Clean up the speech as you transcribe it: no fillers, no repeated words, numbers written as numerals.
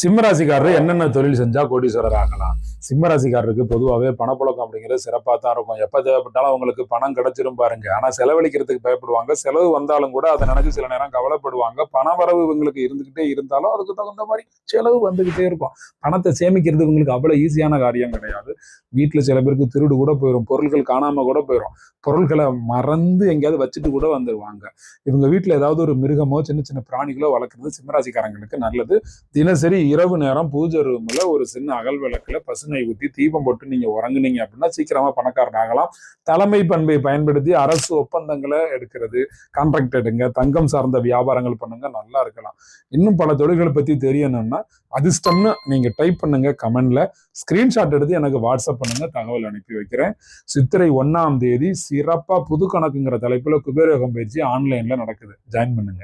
சிம்மராசிக்காரர் என்னென்ன தொழில் செஞ்சா கோடீஸ்வரர் ஆகலாம்? சிம்மராசிக்காரருக்கு பொதுவாகவே பணப்புழக்கம் அப்படிங்கிறது சிறப்பாக தான் இருக்கும். எப்ப தேவைப்பட்டாலும் அவங்களுக்கு பணம் கிடைச்சிரும் பாருங்க. ஆனா செலவழிக்கிறதுக்கு பயப்படுவாங்க. செலவு வந்தாலும் கூட அதை நினைச்சு சில நேரம் கவலைப்படுவாங்க. பண வரவு இவங்களுக்கு இருந்துகிட்டே இருந்தாலும் அதுக்கு தகுந்த மாதிரி செலவு வந்துகிட்டே இருக்கும். பணத்தை சேமிக்கிறது இவங்களுக்கு அவ்வளவு ஈஸியான காரியம் கிடையாது. வீட்டுல சில பேருக்கு திருடு கூட போயிடும், பொருட்கள் காணாம கூட போயிடும், பொருட்களை மறந்து எங்கேயாவது வச்சுட்டு கூட வந்துருவாங்க. இவங்க வீட்டுல ஏதாவது ஒரு மிருகமோ சின்ன சின்ன பிராணிகளோ வளர்க்குறது சிம்மராசிக்காரங்களுக்கு நல்லது. தினசரி இரவு நேரம் பூஜை ரூம்ல ஒரு சின்ன அகல் விளக்குல பசுனை ஊத்தி தீபம் போட்டு நீங்க உறங்குனீங்க அப்படின்னா சீக்கிரமா பணக்காரன் ஆகலாம். தலைமை பண்பை பயன்படுத்தி அரசு ஒப்பந்தங்களை எடுக்கிறது, கான்ட்ராக்ட் எடுங்க, தங்கம் சார்ந்த வியாபாரங்கள் பண்ணுங்க, நல்லா இருக்கலாம். இன்னும் பல தொழில்களை பத்தி தெரியணும்னா அதிர்ஷ்டம்னு நீங்க டைப் பண்ணுங்க, கமெண்ட்ல ஸ்கிரீன்ஷாட் எடுத்து எனக்கு வாட்ஸ்அப் பண்ணுங்க, தகவல் அனுப்பி வைக்கிறேன். சித்திரை 1ஆம் தேதி சிறப்பா புது கணக்குங்கிற தலைப்புல குபேரயோகம் பயிற்சி ஆன்லைன்ல நடக்குது. ஜாயின் பண்ணுங்க.